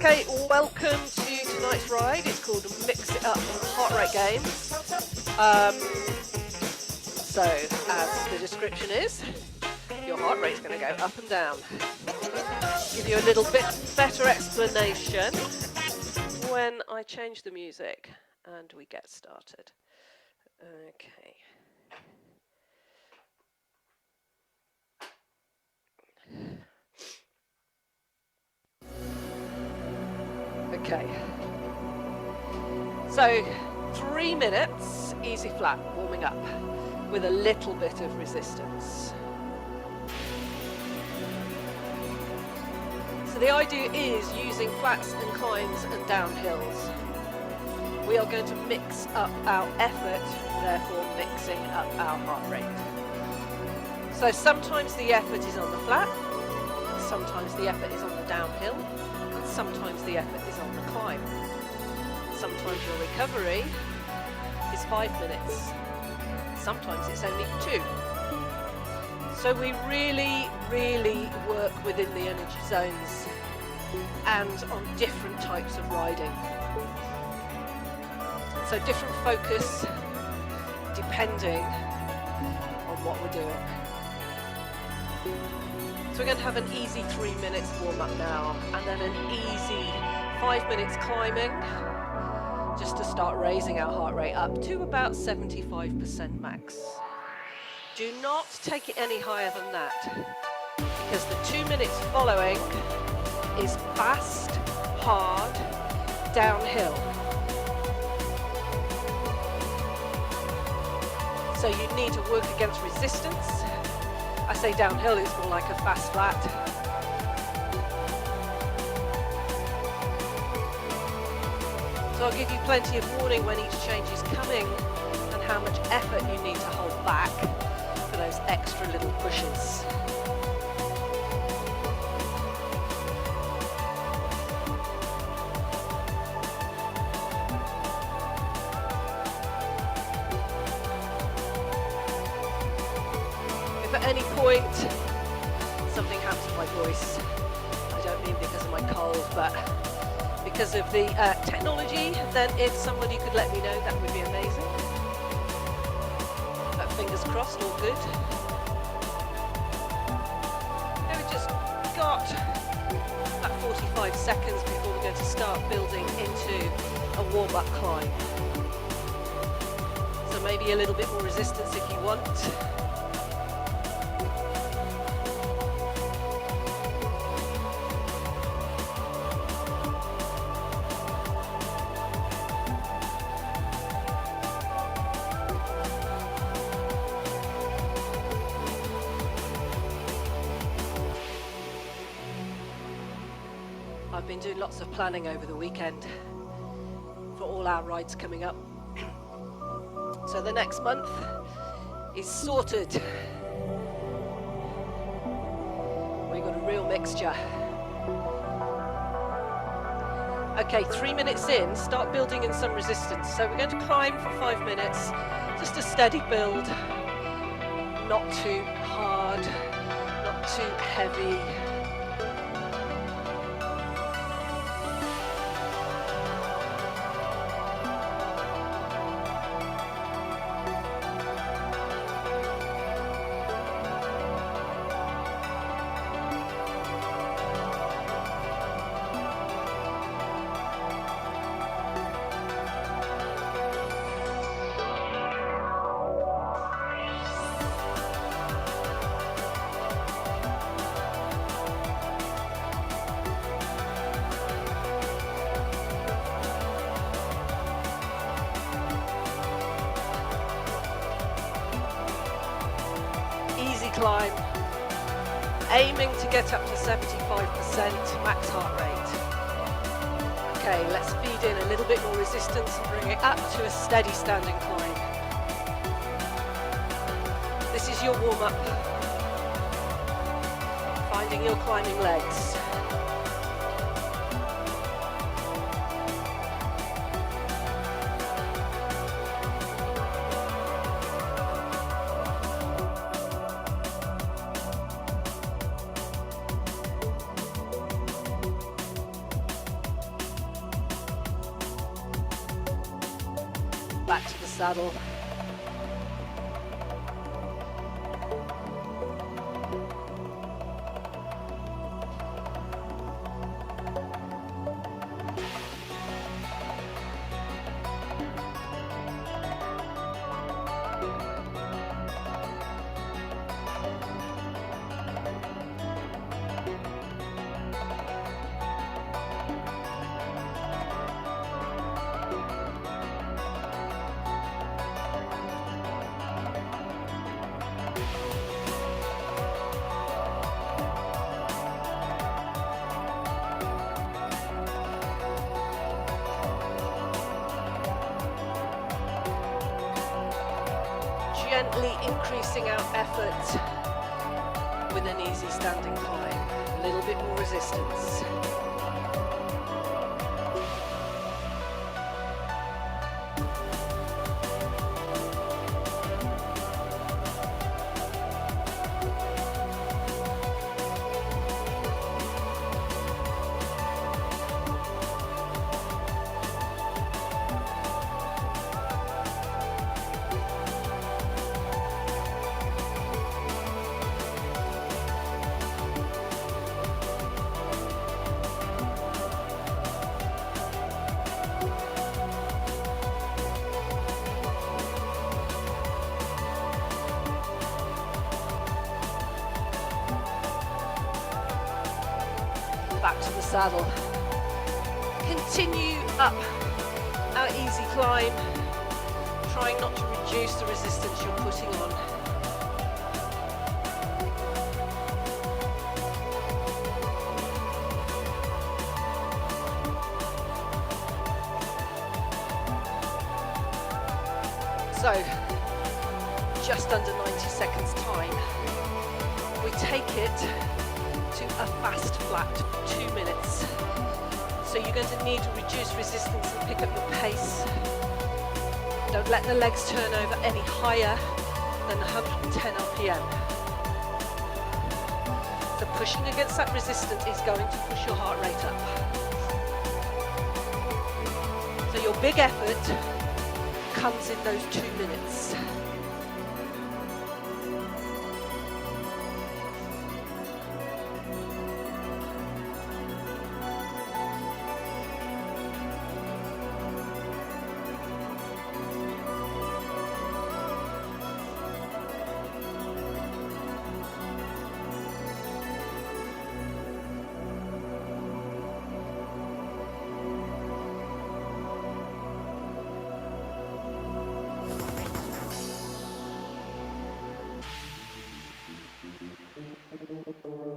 Okay, welcome to tonight's ride. It's called Mix It Up Heart Rate Game. So, as the description is, your heart rate's going to go up and down. Give you a little bit better explanation when I change the music and we get started. Okay. Okay. So, 3 minutes, easy flat, warming up, with a little bit of resistance. So the idea is using flats and climbs and downhills. We are going to mix up our effort, therefore mixing up our heart rate. So sometimes the effort is on the flat, sometimes the effort is on the downhill, and sometimes the effort is on the climb. Sometimes your recovery is 5 minutes, sometimes it's only 2. So we really work within the energy zones and on different types of riding. So different focus depending on what we're doing. So we're going to have an easy 3 minutes warm up now, and then an easy 5 minutes climbing, just to start raising our heart rate up to about 75% max. Do not take it any higher than that, because the 2 minutes following is fast, hard, downhill. So you need to work against resistance. I say downhill is more like a fast flat. So I'll give you plenty of warning when each change is coming and how much effort you need to hold back for those extra little pushes. If at any point something happens to my voice, I don't mean because of my cold, but because of the technology, then if somebody could let me know, that would be amazing. But fingers crossed, all good. Now we've just got about 45 seconds before we're going to start building into a warm-up climb. So maybe a little bit more resistance if you want. I've been doing lots of planning over the weekend for all our rides coming up. So the next month is sorted. We've got a real mixture. Okay, 3 minutes in, start building in some resistance. So we're going to climb for 5 minutes, just a steady build, not too hard, not too heavy. Climb, aiming to get up to 75% max heart rate. Okay, let's feed in a little bit more resistance and bring it up to a steady standing climb. This is your warm-up. Finding your climbing legs. back to the saddle. Gently increasing our effort with an easy standing climb, a little bit more resistance. Back to the saddle. Continue up our easy climb, trying not to reduce the resistance you're putting on. So, just under 90 seconds time, we take it to a fast flat 2 minutes. So you're going to need to reduce resistance and pick up your pace. Don't let the legs turn over any higher than 110 RPM. So pushing against that resistance is going to push your heart rate up. So your big effort comes in those 2 minutes.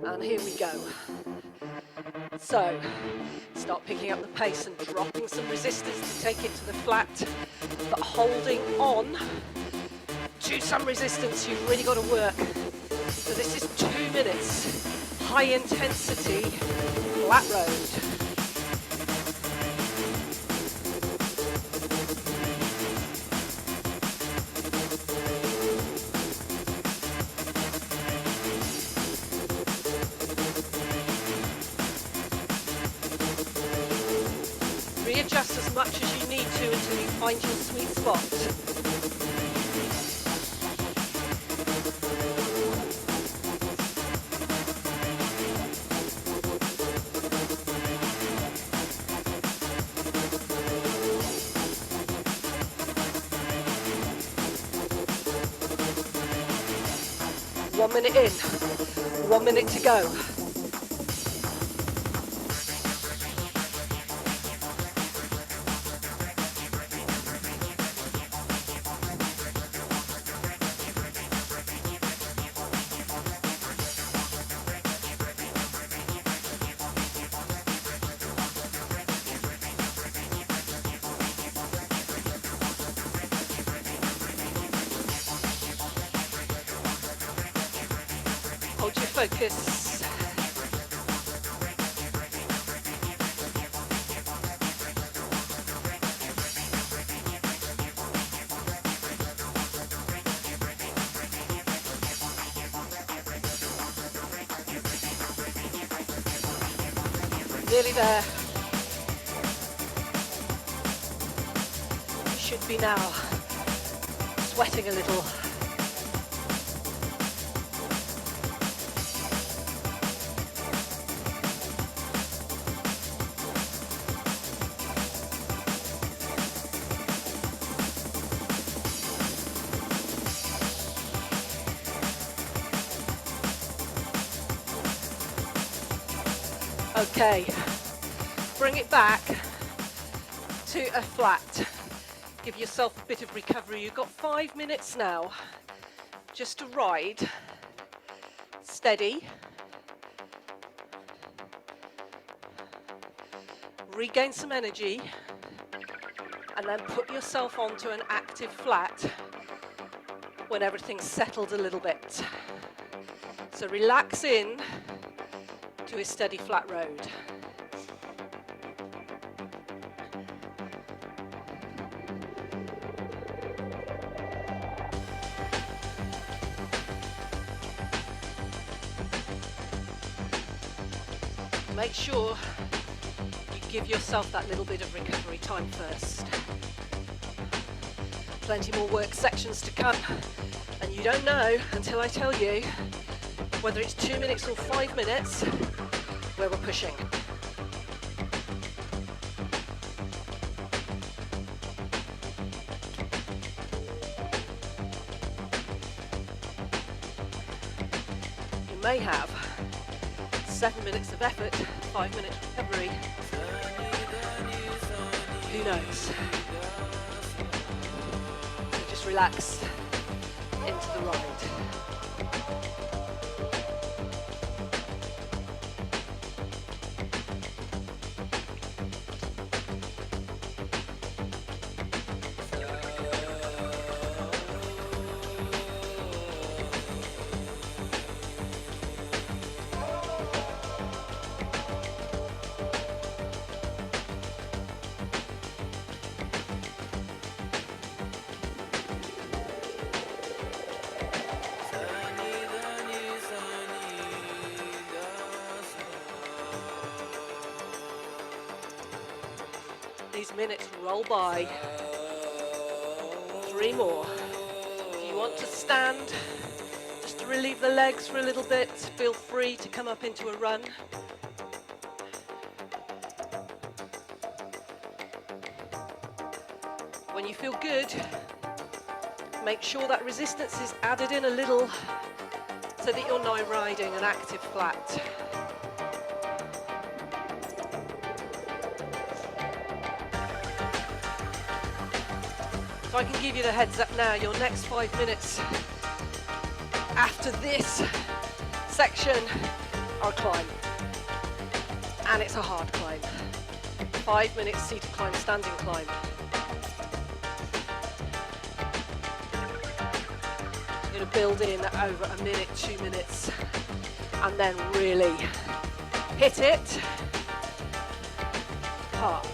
And here we go. So, start picking up the pace and dropping some resistance to take it to the flat, but holding on to some resistance. You've really got to work. So this is 2 minutes, high intensity, flat road. Readjust as much as you need to until you find your sweet spot. One minute in, 1 minute to go. Hold your focus. Nearly there. You should be now. sweating a little. Okay, bring it back to a flat. Give yourself a bit of recovery. You've got 5 minutes now just to ride steady. Regain some energy and then put yourself onto an active flat when everything's settled a little bit. So relax in to a steady flat road. Make sure you give yourself that little bit of recovery time first. Plenty more work sections to come, and you don't know until I tell you whether it's 2 minutes or 5 minutes where we're pushing. You may have 7 minutes of effort, 5 minutes recovery. Who knows? So just relax into the ride. These minutes roll by. 3 more. If you want to stand, just to relieve the legs for a little bit, feel free to come up into a run. When you feel good, make sure that resistance is added in a little so that you're now riding an active flat. So I can give you the heads up now, your next 5 minutes after this section are climb. And it's a hard climb. 5 minutes seated climb, standing climb. You're going to build in over a minute, 2 minutes, and then really hit it hard.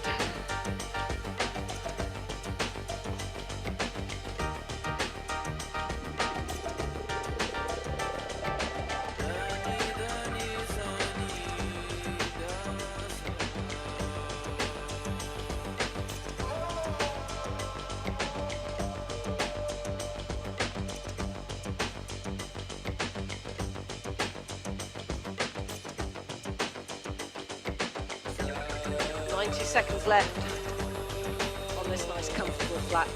Seconds left on this nice comfortable flat.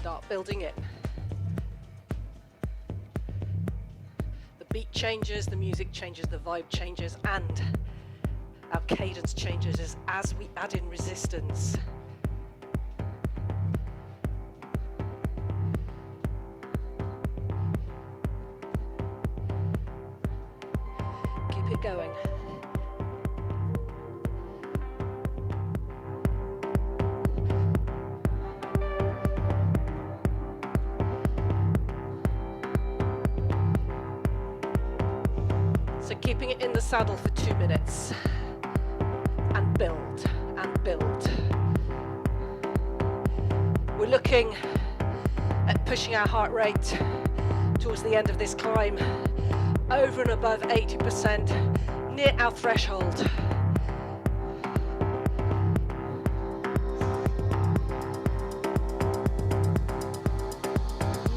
start building in. The beat changes, the music changes, the vibe changes, and our cadence changes as we add in resistance. Keep it going. So keeping it in the saddle for 2 minutes. And build, and build. We're looking at pushing our heart rate towards the end of this climb over and above 80%, near our threshold.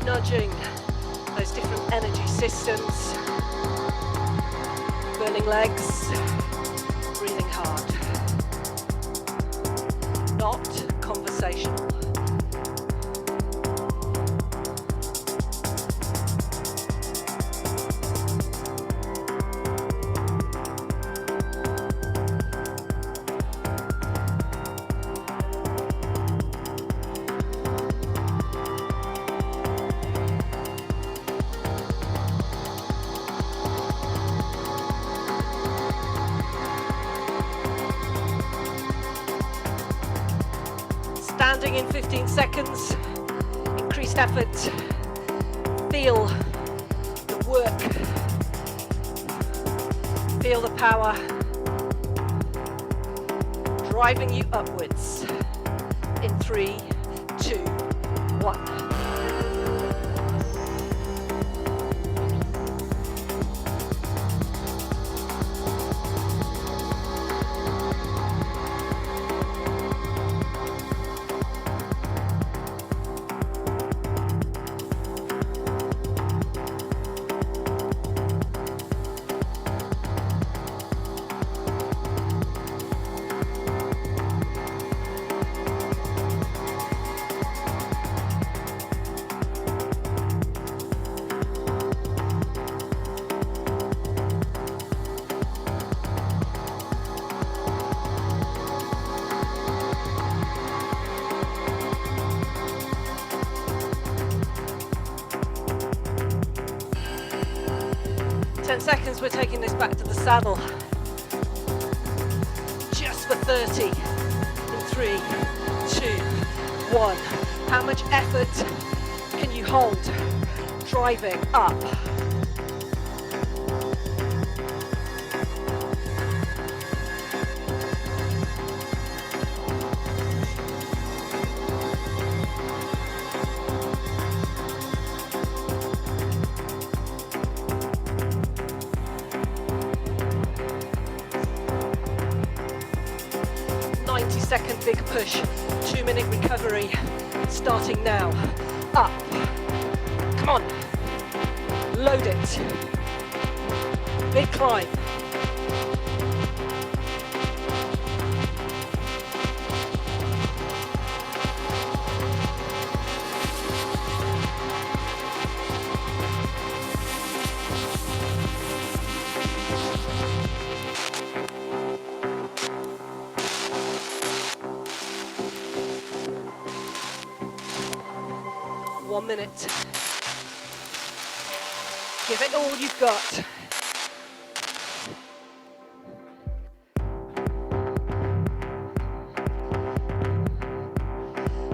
Nudging those different energy systems, burning legs, breathing hard. Not conversational. Standing in 15 seconds, increased effort, feel the work, feel the power, driving you upwards in 3, 2, 1. 10 seconds, we're taking this back to the saddle. Just for 30. In 3, 2, 1. How much effort can you hold? Driving up. Second big push, 2-minute recovery, starting now. Up, come on, load it, big climb. One minute. Give it all you've got.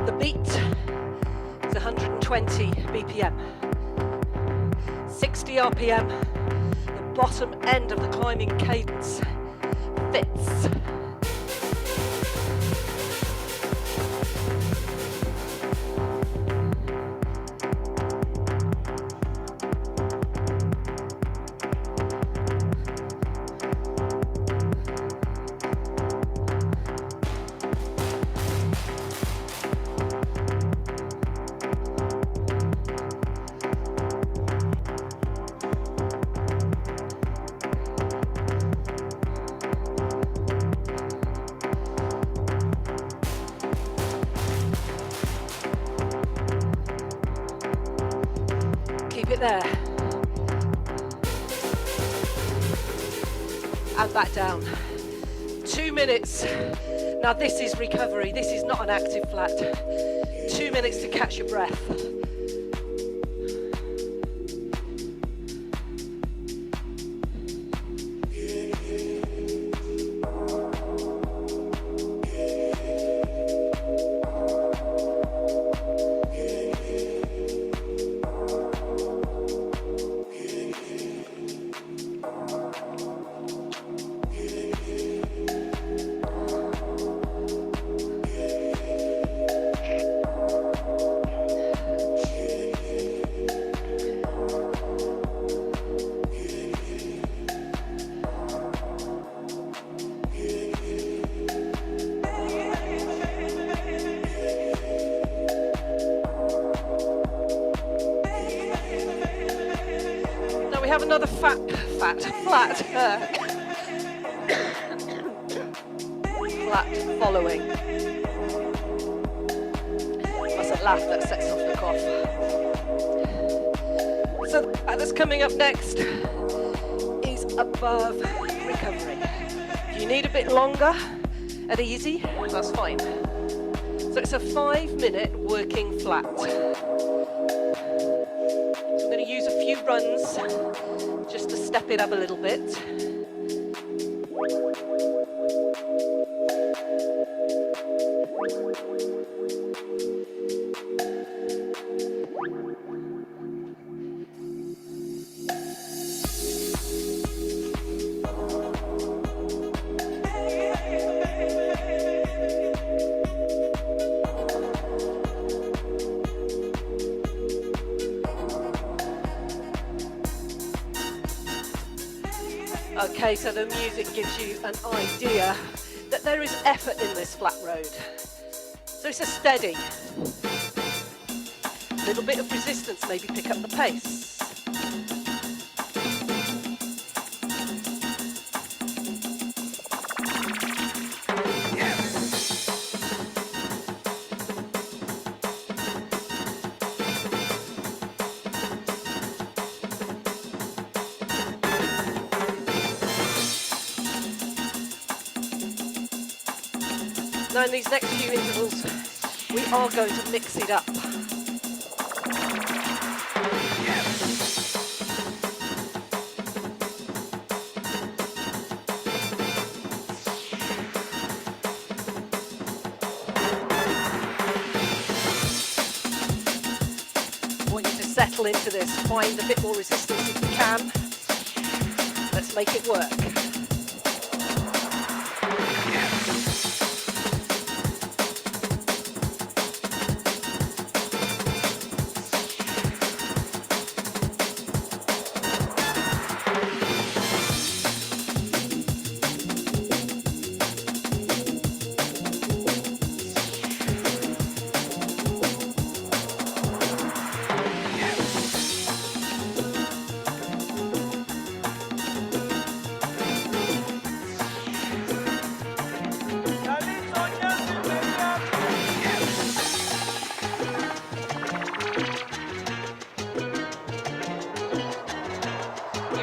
The beat is 120 BPM. 60 RPM. The bottom end of the climbing cadence fits. there. And back down. 2 minutes. Now this is recovery. This is not an active flat. 2 minutes to catch your breath. Have another flat following. That's a laugh that sets off the cough. So that's coming up next is above recovery. If you need a bit longer and easy, that's fine. So it's a 5-minute working flat. I'm going to use a few runs just to step it up a little bit. Okay, so the music gives you an idea that there is effort in this flat road. So it's a steady. A little bit of resistance, maybe pick up the pace. Now in these next few intervals, we are going to mix it up. I want you to settle into this, find a bit more resistance if you can. Let's make it work.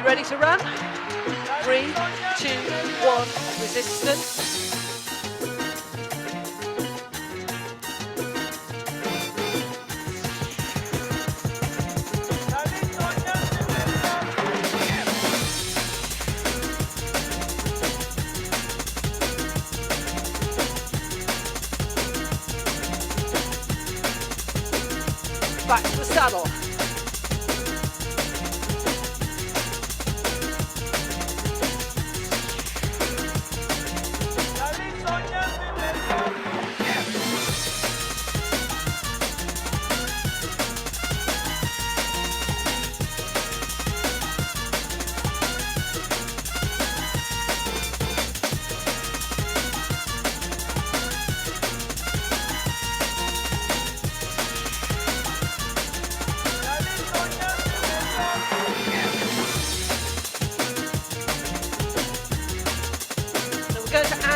Ready to run? 3, 2, 1, resistance. Back to the saddle.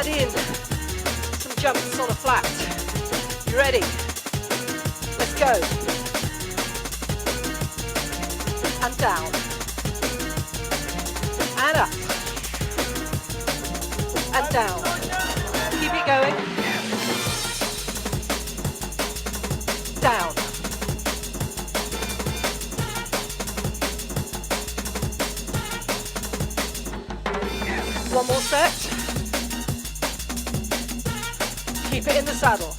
In some jumps on a flat. You ready? Let's go. and down, and up, and down. Keep it going. Down. One more set. Keep it in the saddle.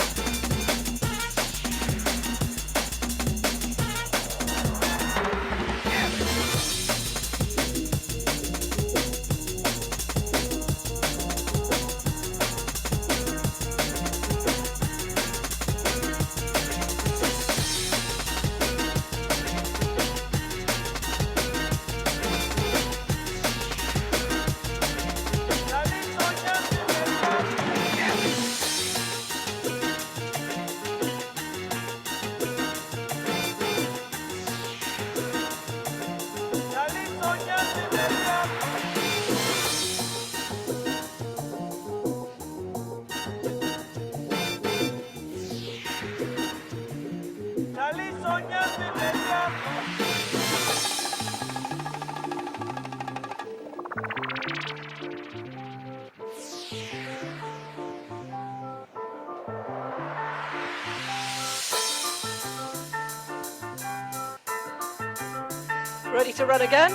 Ready to run again?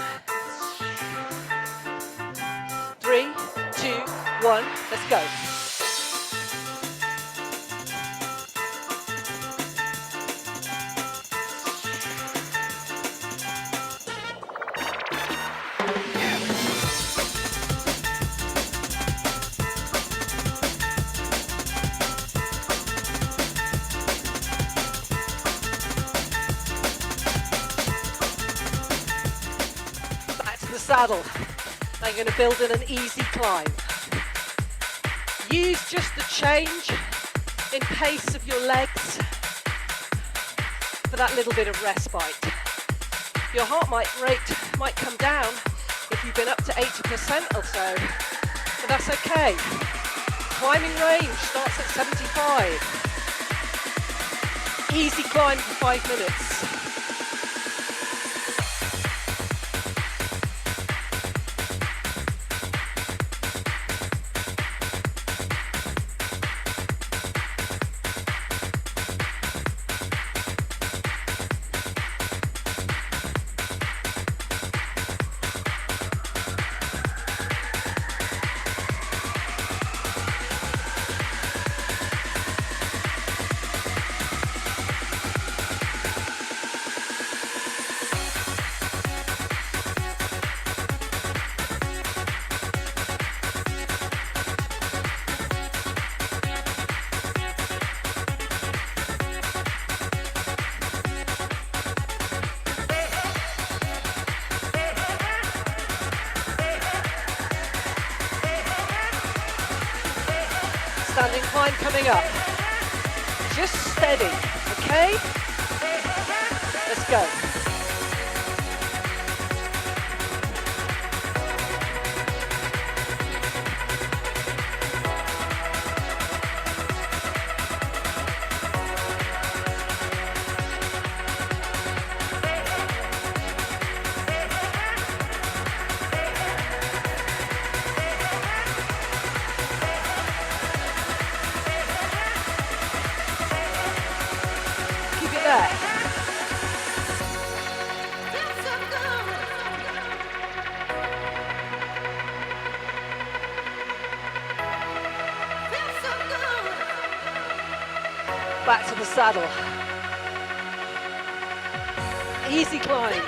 3, 2, 1, let's go. Saddle. I'm going to build in an easy climb. Use just the change in pace of your legs for that little bit of respite. Your heart rate might come down if you've been up to 80% or so, but that's okay. Climbing range starts at 75. Easy climb for 5 minutes. Standing climb coming up. Just steady, okay? Let's go. Back to the saddle. Easy climb.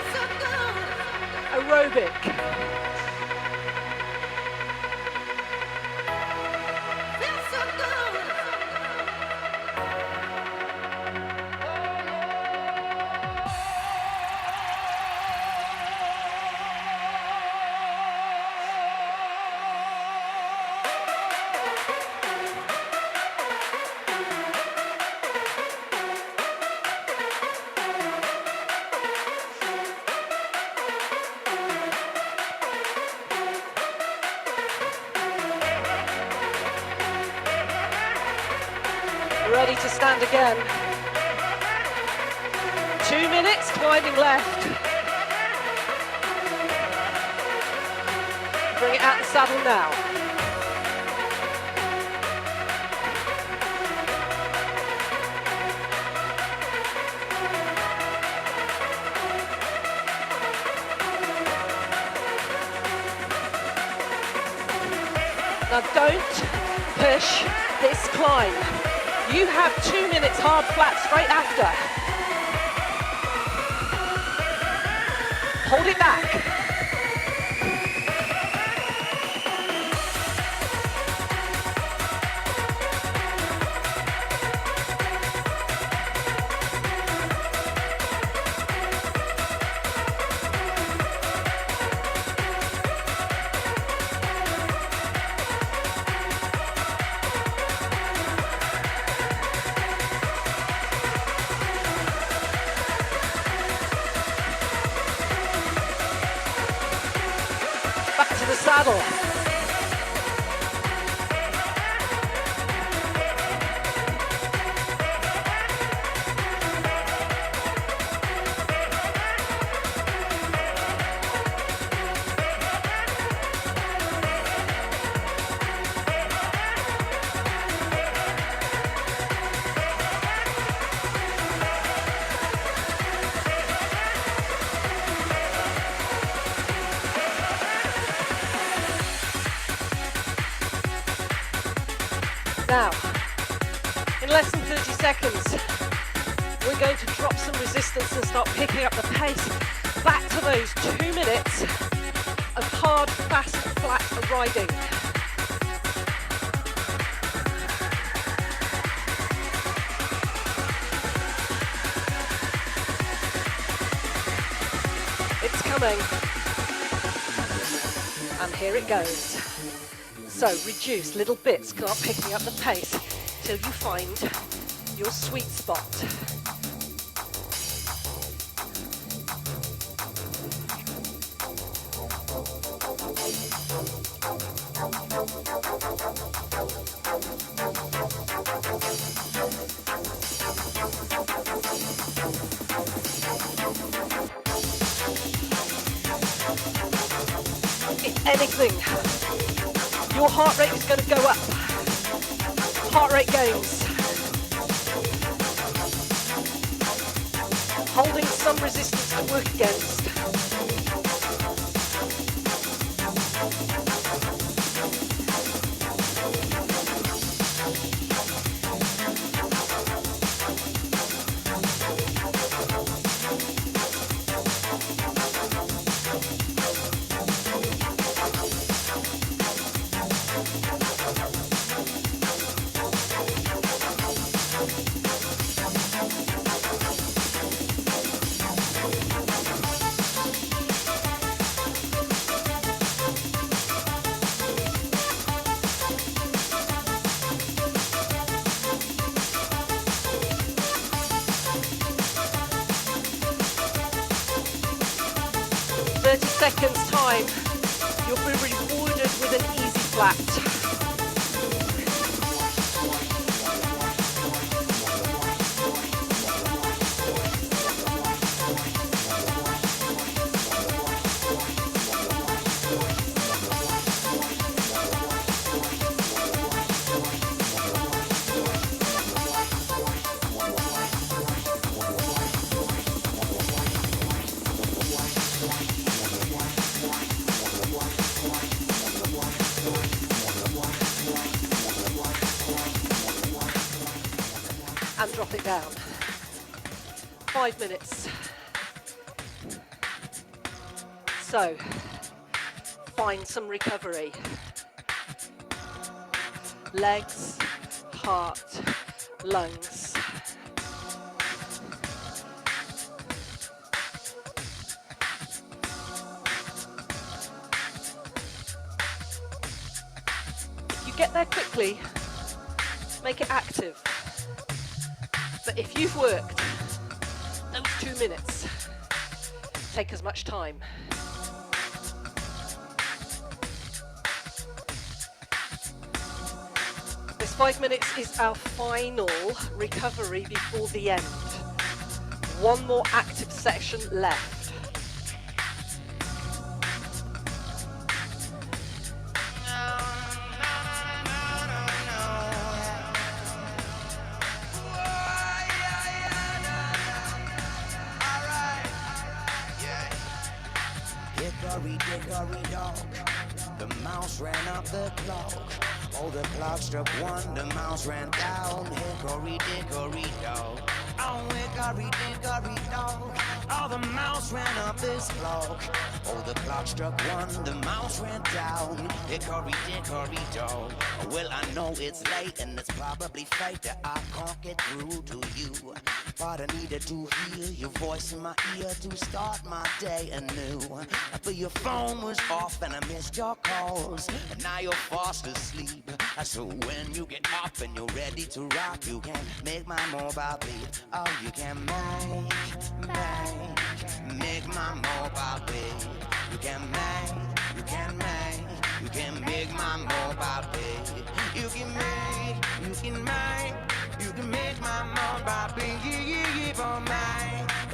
Aerobic. Ready to stand again. 2 minutes climbing left. Bring it out the saddle now. Now don't push this climb. You have 2 minutes hard flat straight after. Hold it back. The saddle. Now, in less than 30 seconds, we're going to drop some resistance and start picking up the pace back to those 2 minutes of hard, fast, flat riding. It's coming. And here it goes. So reduce little bits, start picking up the pace till you find your sweet spot. If anything, your heart rate is going to go up. Heart rate gains. Holding some resistance to work against. Seconds time, you'll be rewarded with an easy flat. And drop it down. 5 minutes. So, find some recovery. Legs, heart, lungs. If you get there quickly, make it active. But if you've worked those 2 minutes, take as much time. This 5 minutes is our final recovery before the end. One more active section left. dickory dock. The mouse ran up the clock. Oh, the clock struck one, the mouse ran down. Hickory dickory dock. Oh, hickory dickory dock. Oh, the mouse ran up this clock. Oh, the clock struck one, the mouse ran down. Hickory dickory dock. Well, I know it's late and it's probably fate that I can't get through to you. But I needed to hear your voice in my ear to start my day anew. But your phone was off and I missed your calls, and now you're fast asleep. So when you get up and you're ready to rock, you can make my mobile beat. Oh, you can make my mobile beat. You can make my mobile beat. You can make my mobile beat for me.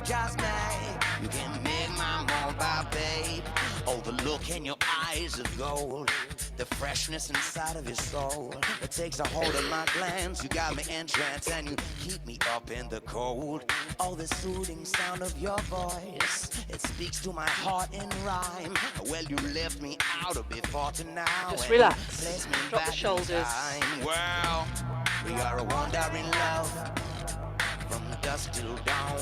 Just make, you can make my mobile babe. Oh, the look in your eyes of gold, the freshness inside of your soul. It takes a hold of my glance. You got me entranced and you keep me up in the cold. Oh, the soothing sound of your voice, it speaks to my heart in rhyme. Well, you left me out of before tonight. Just relax. Drop the shoulders. Well, we are a wandering love from dusk till dawn.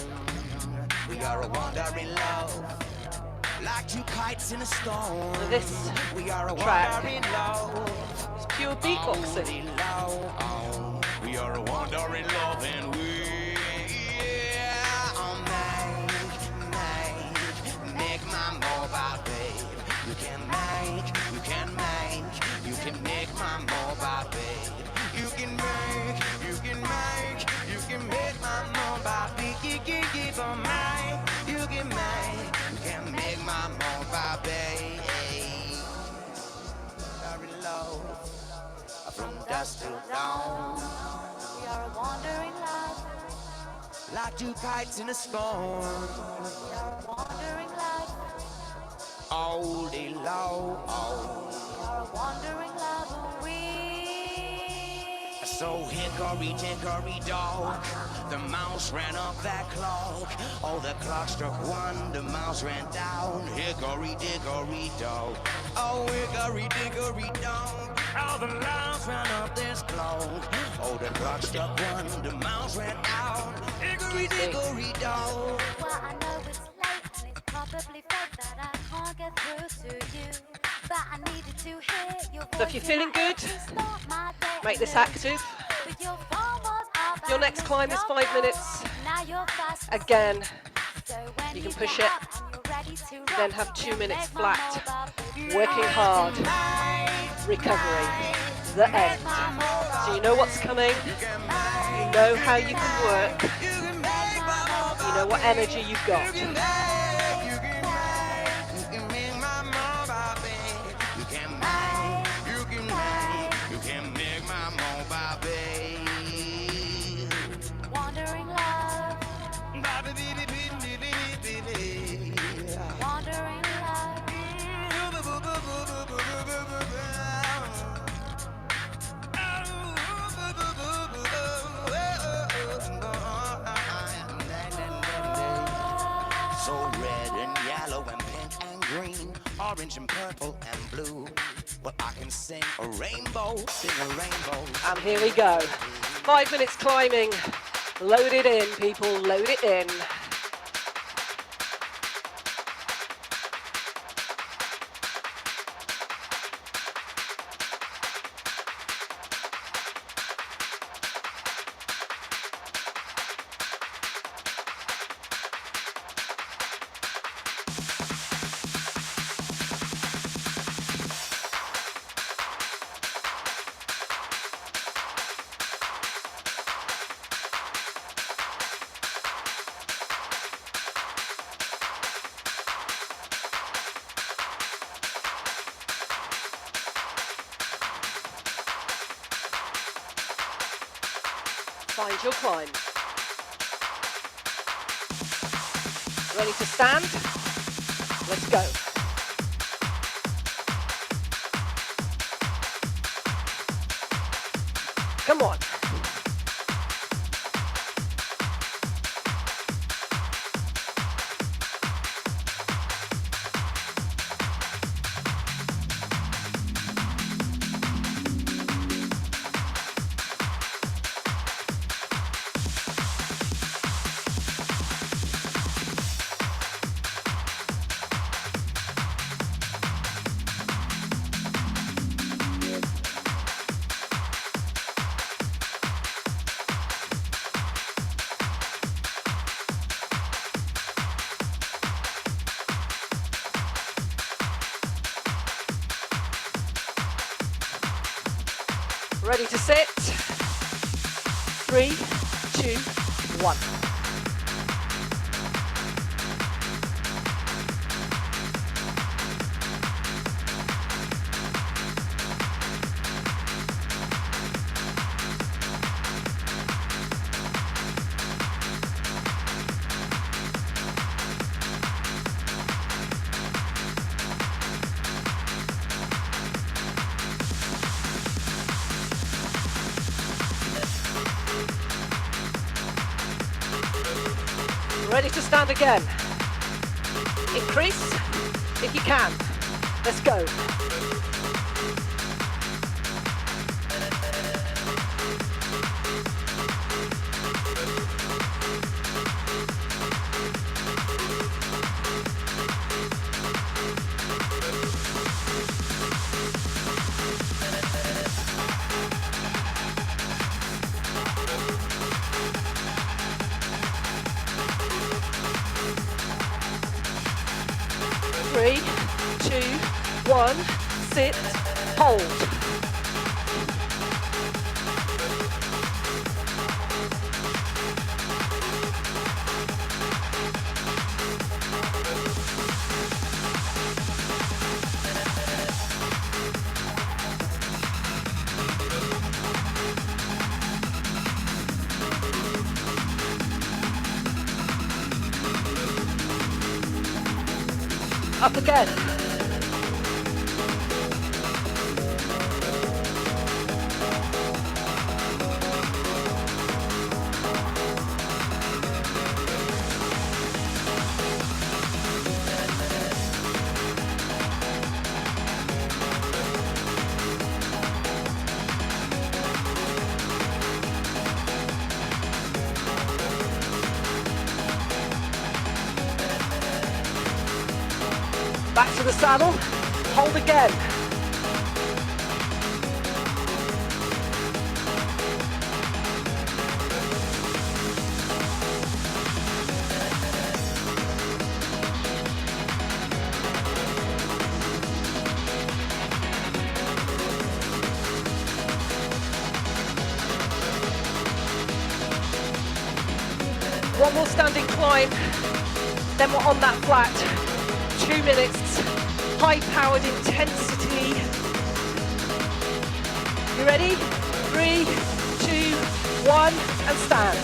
We are a wandering love, like two kites in a storm. So this we are a track wandering love. It's pure beatboxing. We are a wandering love, and we make my mobile babe. You can make my mobile babe. You can make my mobile babe for mine. You can make my mobile babe. Wandering love, from dusk till dawn. We are a wandering love, like two kites in a storm. we are a wandering love, All day long. we are a wandering love, we. So hickory dickory dock, the mouse ran up that clock. Oh, the clock struck one, the mouse ran down. Hickory dickory dock. Oh, hickory dickory dock. Oh, the mouse ran up this clock. Oh, the clock struck one, the mouse ran down. Hickory dickory dock. Well, I know it's late and it's probably fate that I can't get through to you, but I needed to hear your voice. So if you're feeling good, make this active. Your next climb is 5 minutes. Again, you can push it, then have 2 minutes flat. Working hard. Recovery. The end. So you know what's coming. You know how you can work. You know what energy you've got. Wandering love, wandering So red and yellow and pink and green, orange and purple and blue. But I can sing a rainbow, And here we go. 5 minutes climbing. Load it in, people, load it in. Find your climb. Ready to stand? Let's go. Come on. Ready to sit. 3, 2, 1. Ready to stand again. Increase if you can. Let's go. Three, two, one, sit, hold. Up again. Back to the saddle, hold again. One more standing climb, then we're on that flat. 2 minutes, high-powered intensity. You ready? 3, 2, 1, and stand.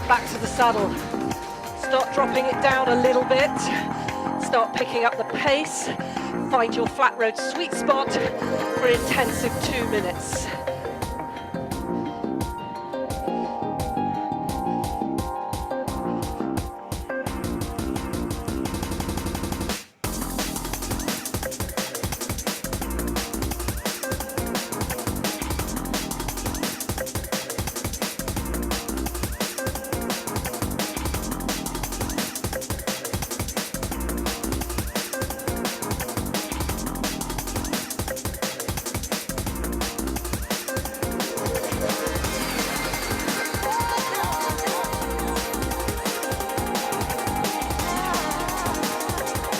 Back to the saddle. Start dropping it down a little bit. Start picking up the pace. Find your flat road sweet spot for intensive 2 minutes.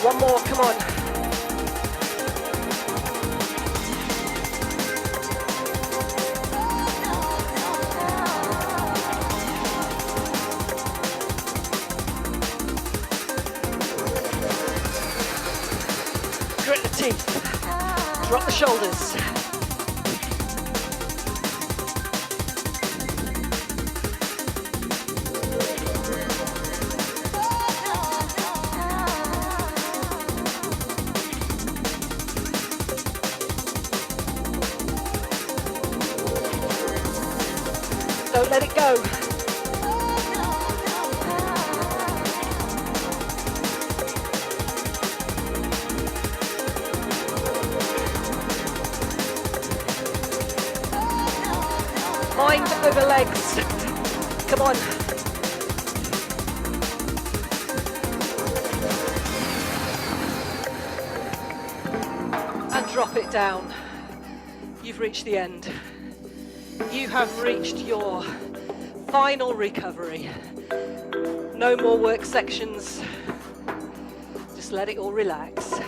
One more, come on. Grit the teeth. Drop the shoulders. Don't let it go. Mind over legs. Come on. And drop it down. You've reached the end. You have reached your final recovery. No more work sections. Just let it all relax.